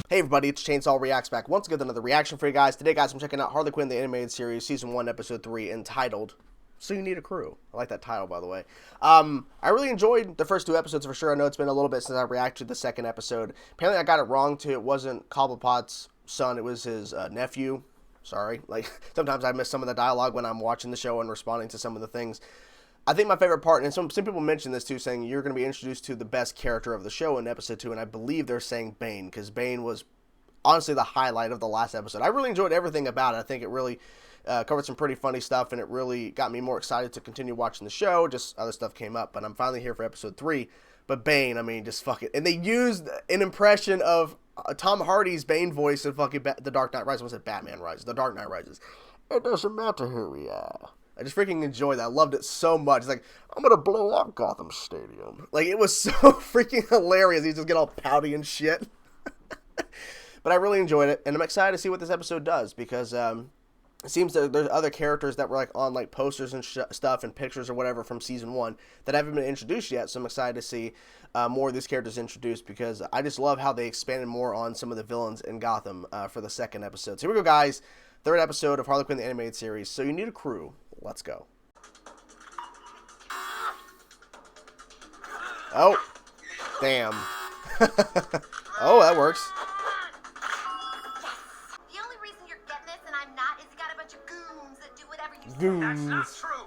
Hey everybody, it's Chainsaw Reacts back once again with another reaction for you guys. Today, guys, I'm checking out Harley Quinn, the animated series, Season 1, Episode 3, entitled, So You Need a Crew. I like that title, by the way. I really enjoyed the first two episodes for sure. I know it's been a little bit since I reacted to the second episode. Apparently, I got it wrong, too. It wasn't Cobblepot's son, it was his nephew. Sorry. Like, sometimes I miss some of the dialogue when I'm watching the show and responding to some of the things. I think my favorite part, and some people mention this too, saying you're going to be introduced to the best character of the show in episode 2, and I believe they're saying Bane, because Bane was honestly the highlight of the last episode. I really enjoyed everything about it. I think it really covered some pretty funny stuff, and it really got me more excited to continue watching the show. Just other stuff came up, but I'm finally here for episode 3. But Bane, I mean, just fuck it. And they used an impression of Tom Hardy's Bane voice in fucking The Dark Knight Rises. I said Batman Rises. The Dark Knight Rises. It doesn't matter who we are. I just freaking enjoyed that. I loved it so much. It's like, I'm going to blow up Gotham Stadium. Like, it was so freaking hilarious. He just get all pouty and shit. But I really enjoyed it, and I'm excited to see what this episode does, because it seems that there's other characters that were like on like posters and stuff and pictures or whatever from Season 1 that haven't been introduced yet, so I'm excited to see more of these characters introduced, because I just love how they expanded more on some of the villains in Gotham for the second episode. So here we go, guys. Third episode of Harley Quinn, the animated series. So You Need a Crew. Let's go. Oh, damn. Oh, that works. The only reason you're getting this and I'm not is you got a bunch of goons that do whatever you say. That's not true.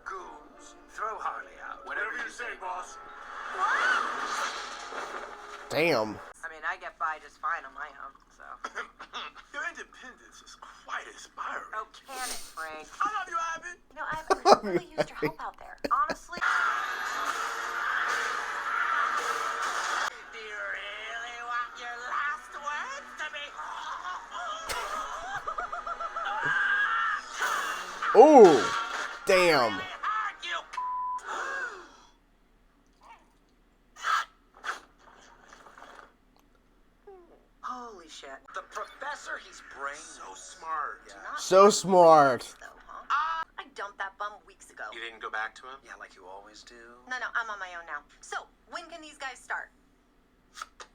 Goons. Throw Harley out. Whatever you say, boss. Damn. I mean, I get by just fine on my own, so. Your independence is quite inspiring. Oh, can it, Frank? I love you, Ivy. You know, I've really used your help out there. Honestly. Do you really want your last words to be? Oh, damn. Holy shit. The professor, he's brain so smart. Yeah. So smart. Though, huh? I dumped that bum weeks ago. You didn't go back to him? Yeah, like you always do. No, I'm on my own now. So, when can these guys start?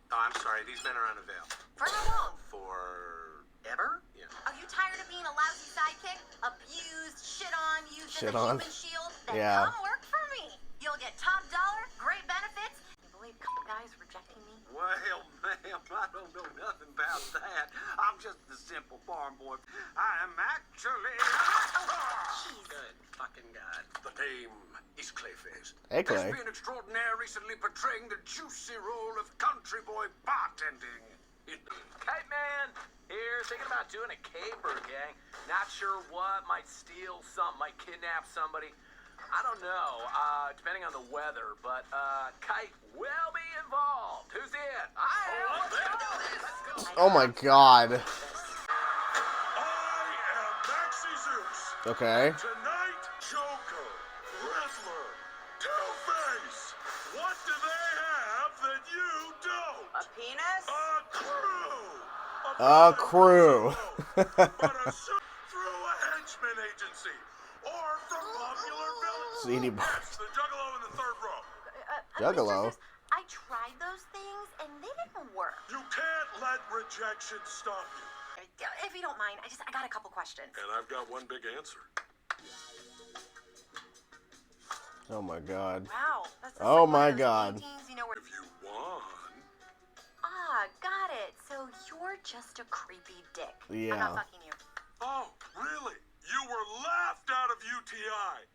Oh, I'm sorry. These men are unavailable. For how long? Forever? Yeah. Are you tired of being a lousy sidekick? Abused, shit on, used Shit as a on. human shield? Then Yeah. come work for me. You'll get top dollar, great benefits. You believe guys rejecting me? Well, ma'am, I don't know nothing about that. I'm just a simple farm boy. I am actually... Jeez. Good fucking God. The name is Clayface. Hey, Clay. Thespian extraordinaire recently portraying the juicy role of country boy bartending. Kite man, here, thinking about doing a caper, gang. Not sure what, might steal something, might kidnap somebody. I don't know, depending on the weather, but Kite will be involved. Who's in? I am. Let's go. Oh my god. I am Maxie Zeus. Okay. Tonight, Joker, Riddler, Two-Face. What do they have that you don't? A penis? A crew. A crew. But a through a henchman agency or from popular villains. Seedy That's the Juggalo in the third row. Juggalo? Mr. Zeus, I tried those things and they didn't work. You can't let rejection stop you. If you don't mind, I got a couple questions. And I've got one big answer. Oh my god. Wow. That's just Oh like one my of those god. paintings, you know, where... If you won, Ah, got it. So you're just a creepy dick. I'm Yeah. not fucking you. oh, really? You were laughed out of UTI.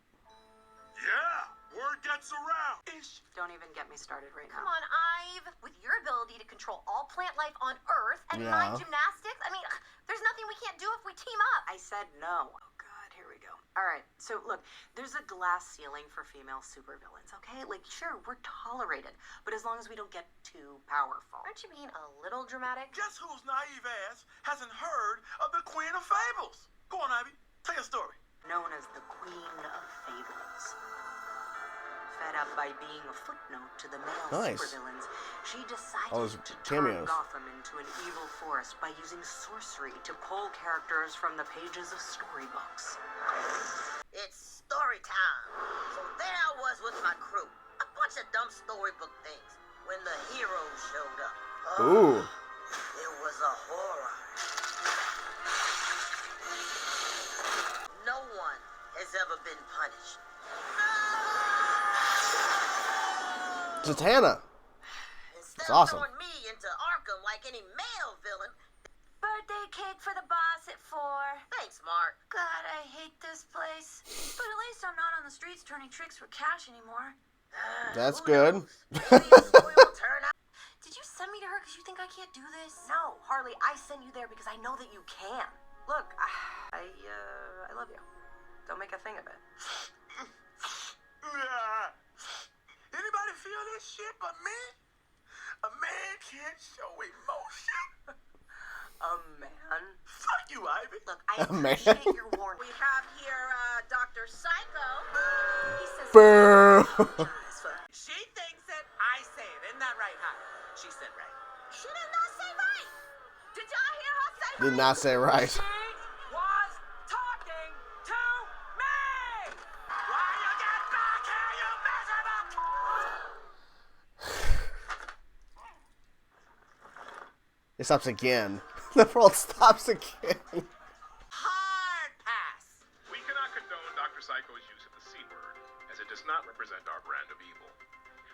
Yeah, word gets around. Ish. Don't even get me started right Come now. on, Ive. With your ability to control all plant life on Earth and Yeah. my gymnastics, I mean, there's nothing we can't do if we team up. I said no. Oh, God, here we go. All right, so look, there's a glass ceiling for female supervillains, okay? Like, sure, we're tolerated, but as long as we don't get too powerful. Aren't you being a little dramatic? Guess whose naive ass hasn't heard of the Queen of Fables? Go on, Ivy. Tell your story. Known as the Queen of Fables. Fed up by being a footnote to the male Nice. supervillains, she decided All those to turn cameos. Gotham into an evil force by using sorcery to pull characters from the pages of storybooks. It's story time. So there I was with my crew. A bunch of dumb storybook things. When the heroes showed up. Ooh. It was a horror. No one has ever been punished. Zatanna. Instead That's awesome. of throwing me into Arkham like any male villain. Birthday cake for the boss at 4. Thanks, Mark. God, I hate this place. But at least I'm not on the streets turning tricks for cash anymore. That's Who good. knows? Maybe the story will turn out. Did you send me to her because you think I can't do this? No, Harley, I sent you there because I know that you can. Look, I love you. Don't make a thing of it. Anybody feel this shit but me? A man can't show emotion. A man? Fuck you, Ivy. Look, I man. appreciate your warning. We have here Dr. Psycho. He says Boo. She thinks it, I say it. Isn't that right, honey? She said right. She did not say right. Did y'all hear her say Did not say right. She was talking to me! Why you get back here, you miserable? It stops again. The world stops again. Hard pass. We cannot condone Dr. Psycho's use of the C word, as it does not represent our brand of evil.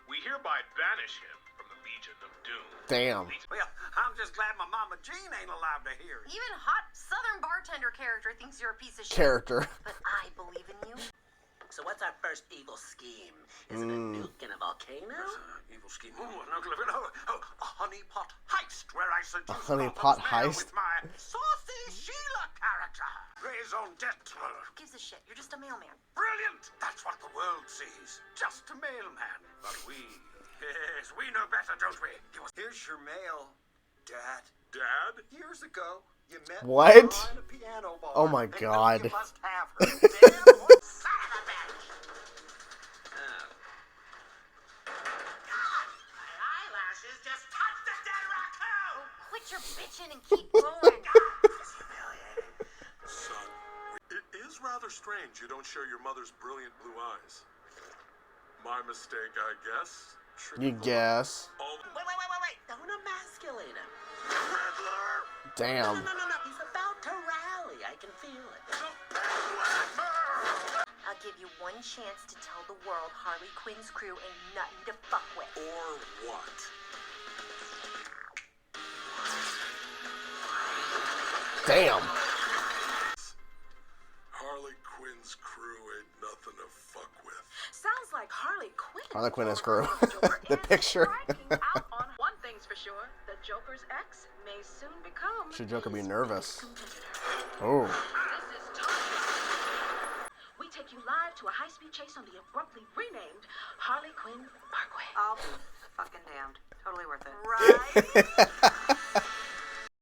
We hereby banish him from the Legion of Doom. Damn. Well, I'm just glad my Mama Jean ain't allowed to hear it. Even hot southern bartender character thinks you're a piece of shit. Character. But I believe in you. So what's our first evil scheme? Is it a nuke in a volcano? Evil scheme. Oh, a honeypot heist where I seduce A honeypot Gotham's mayor heist? with my saucy Sheila character. Raison d'etre. Who gives a shit? You're just a mailman. Brilliant! That's what the world sees. Just a mailman. But yes, we know better, don't we? Here's your mail, Dad. Dad? Years ago, you met What? me behind a piano bar. Oh my and God. You must have her damn son of a bitch. My eyelashes just touched the dead raccoon. Quit your bitching and keep going. Son, it is rather strange you don't share your mother's brilliant blue eyes. My mistake, I guess. You guess. All Wait. Don't emasculate him. Riddler! Damn. No. He's about to rally. I can feel it. I'll give you one chance to tell the world Harley Quinn's crew ain't nothing to fuck with. Or what? Damn. Harley Quinn's crew ain't nothing to fuck with. Sounds like Harley Quinn. Harley Quinn is crew. Joker The is picture. striking out on one thing's for sure. The Joker's ex may soon become Should Joker be his nervous? competitor. Oh. This is Tony. We take you live to a high-speed chase on the abruptly renamed Harley Quinn Parkway. I'll be fucking damned. Totally worth it. Right?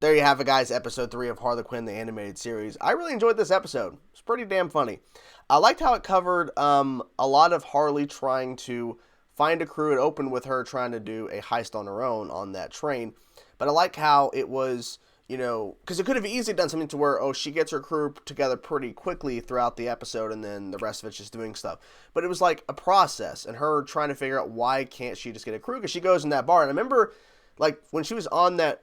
There you have it, guys. Episode 3 of Harley Quinn, the animated series. I really enjoyed this episode. It's pretty damn funny. I liked how it covered a lot of Harley trying to find a crew. It opened with her trying to do a heist on her own on that train. But I like how it was, you know, because it could have easily done something to where, oh, she gets her crew together pretty quickly throughout the episode and then the rest of it's just doing stuff. But it was like a process and her trying to figure out why can't she just get a crew, because she goes in that bar. And I remember, like, when she was on that,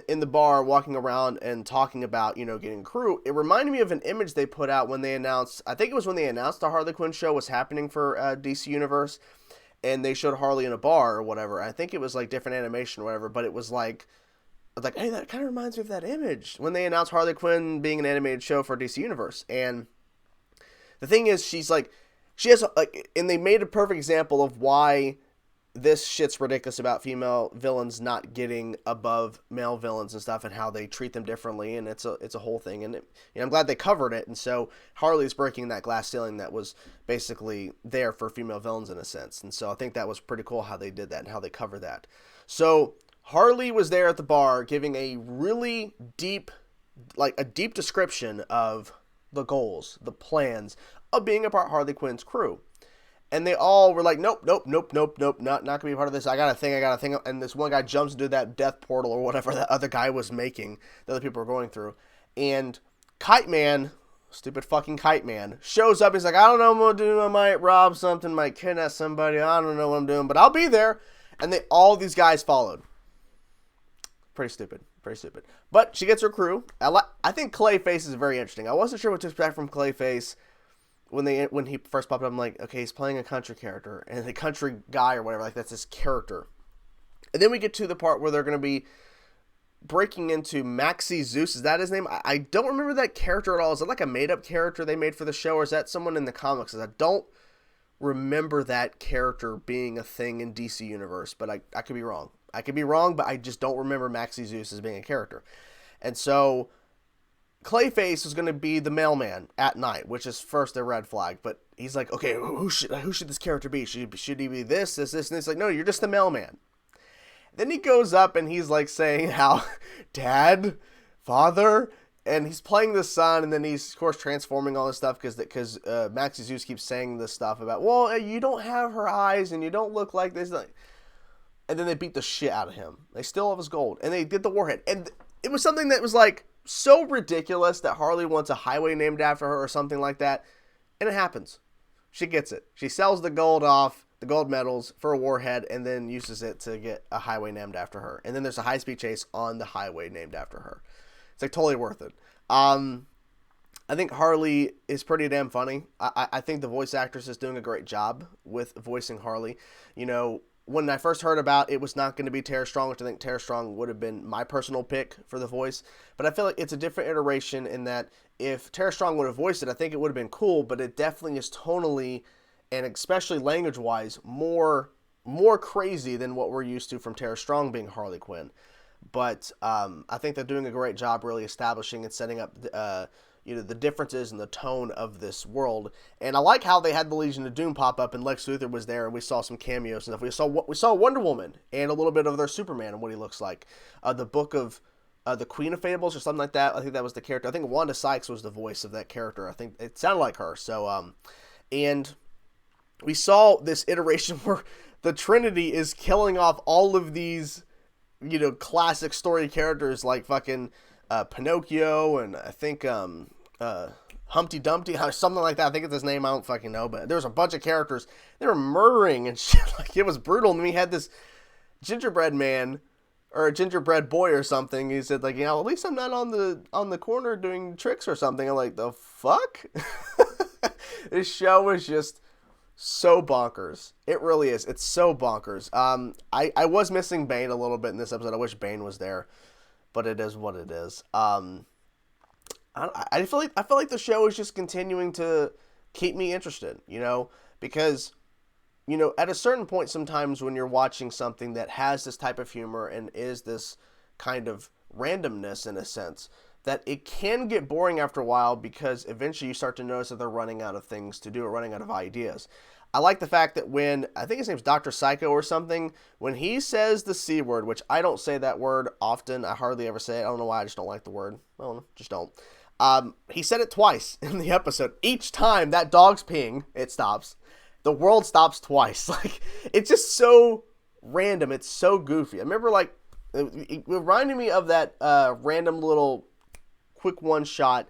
in the bar walking around and talking about, you know, getting crew, it reminded me of an image they put out when they announced, I think it was when they announced the Harley Quinn show was happening for DC Universe, and they showed Harley in a bar or whatever. I think it was like different animation or whatever, but it was like, hey, that kind of reminds me of that image when they announced Harley Quinn being an animated show for DC Universe. And the thing is, she's like, she has, like, and they made a perfect example of why this shit's ridiculous about female villains not getting above male villains and stuff, and how they treat them differently, and it's a whole thing. And I'm glad they covered it. And so Harley's breaking that glass ceiling that was basically there for female villains in a sense. And so I think that was pretty cool how they did that and how they covered that. So Harley was there at the bar giving a really deep, like a deep description of the goals, the plans of being a part of Harley Quinn's crew. And they all were like, nope, not gonna be a part of this. I got a thing. And this one guy jumps into that death portal or whatever that other guy was making, the other people were going through. And Kite Man, stupid fucking Kite Man, shows up. He's like, I don't know what I'm gonna do. I might rob something, might kidnap somebody. I don't know what I'm doing, but I'll be there. And all these guys followed. Pretty stupid. Pretty stupid. But she gets her crew. I think Clayface is very interesting. I wasn't sure what to expect from Clayface when he first popped up. I'm like, okay, he's playing a country character, and the country guy or whatever, like that's his character. And then we get to the part where they're going to be breaking into Maxie Zeus. Is that his name? I don't remember that character at all. Is it like a made-up character they made for the show, or is that someone in the comics? I don't remember that character being a thing in DC Universe, but I could be wrong. I could be wrong, but I just don't remember Maxie Zeus as being a character. And so Clayface is going to be the mailman at night, which is first a red flag. But he's like, okay, who should this character be? Should he be this? And it's like, no, you're just the mailman. Then he goes up and he's like saying how dad, father, and he's playing the son, and then he's of course transforming all this stuff because Maxie Zeus keeps saying this stuff about, well, you don't have her eyes and you don't look like this. And then they beat the shit out of him. They steal all of his gold, and they did the warhead. And it was something that was like so ridiculous that Harley wants a highway named after her or something like that. And it happens. She gets it. She sells the gold off, the gold medals for a warhead, and then uses it to get a highway named after her. And then there's a high-speed chase on the highway named after her. It's like totally worth it. I think Harley is pretty damn funny. I think the voice actress is doing a great job with voicing Harley. You know, when I first heard about it was not going to be Tara Strong, which I think Tara Strong would have been my personal pick for the voice. But I feel like it's a different iteration in that if Tara Strong would have voiced it, I think it would have been cool, but it definitely is tonally and especially language-wise more crazy than what we're used to from Tara Strong being Harley Quinn. But I think they're doing a great job really establishing and setting up the differences in the tone of this world. And I like how they had the Legion of Doom pop up and Lex Luthor was there and we saw some cameos and stuff. We saw Wonder Woman and a little bit of their Superman and what he looks like. The book of the Queen of Fables or something like that. I think that was the character. I think Wanda Sykes was the voice of that character. I think it sounded like her. So, and we saw this iteration where the Trinity is killing off all of these, classic story characters like fucking Pinocchio and I think Humpty Dumpty, something like that. I think it's his name. I don't fucking know, but there was a bunch of characters. They were murdering and shit. Like, it was brutal. And we had this gingerbread man or a gingerbread boy or something. He said, like, at least I'm not on the corner doing tricks or something. I'm like, the fuck? This show was just so bonkers. It really is. It's so bonkers. I was missing Bane a little bit in this episode. I wish Bane was there, but it is what it is. I feel like the show is just continuing to keep me interested, because, at a certain point sometimes when you're watching something that has this type of humor and is this kind of randomness in a sense, that it can get boring after a while because eventually you start to notice that they're running out of things to do or running out of ideas. I like the fact that when, I think his name's Dr. Psycho or something, when he says the C word, which I don't say that word often, I hardly ever say it, I don't know why, I just don't like the word, I don't know, just don't. He said it twice in the episode. Each time that dog's peeing, it stops. The world stops twice. Like, it's just so random, it's so goofy. I remember, like, it reminded me of that random little quick one-shot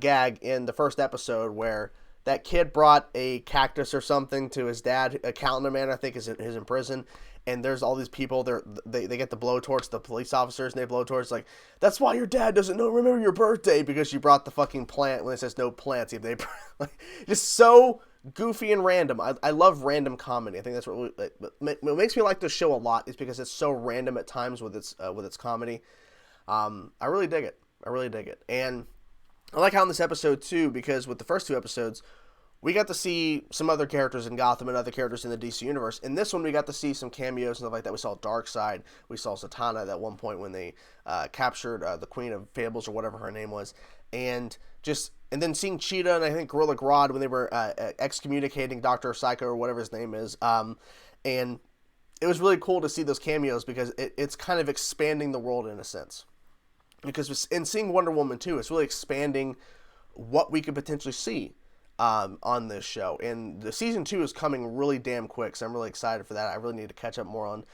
gag in the first episode where that kid brought a cactus or something to his dad, a calendar man, I think, is in prison, and there's all these people, they get the blowtorch, the police officers, and they blowtorch, like, that's why your dad doesn't remember your birthday, because you brought the fucking plant when it says no plants. Like, just so goofy and random. I love random comedy. I think that's what makes me like this show a lot, is because it's so random at times with its comedy. I really dig it. And I like how in this episode, too, because with the first two episodes, we got to see some other characters in Gotham and other characters in the DC Universe. In this one, we got to see some cameos and stuff like that. We saw Darkseid. We saw Satana at one point when they captured the Queen of Fables or whatever her name was. And then seeing Cheetah and I think Gorilla Grodd when they were excommunicating Dr. Psycho or whatever his name is. And it was really cool to see those cameos because it's kind of expanding the world in a sense. Because in seeing Wonder Woman 2, it's really expanding what we could potentially see on this show. And the season 2 is coming really damn quick, so I'm really excited for that. I really need to catch up more on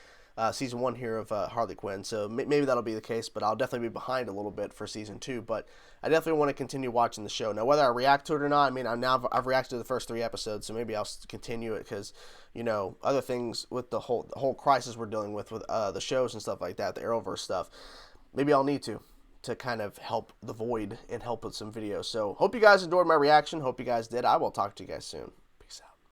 season 1 here of Harley Quinn. So maybe that'll be the case, but I'll definitely be behind a little bit for season 2. But I definitely want to continue watching the show. Now, whether I react to it or not, I mean, I've reacted to the first 3 episodes, so maybe I'll continue it because, other things with the whole crisis we're dealing with the shows and stuff like that, the Arrowverse stuff. maybe I'll need to kind of help the void and help with some videos. So hope you guys enjoyed my reaction. Hope you guys did. I will talk to you guys soon.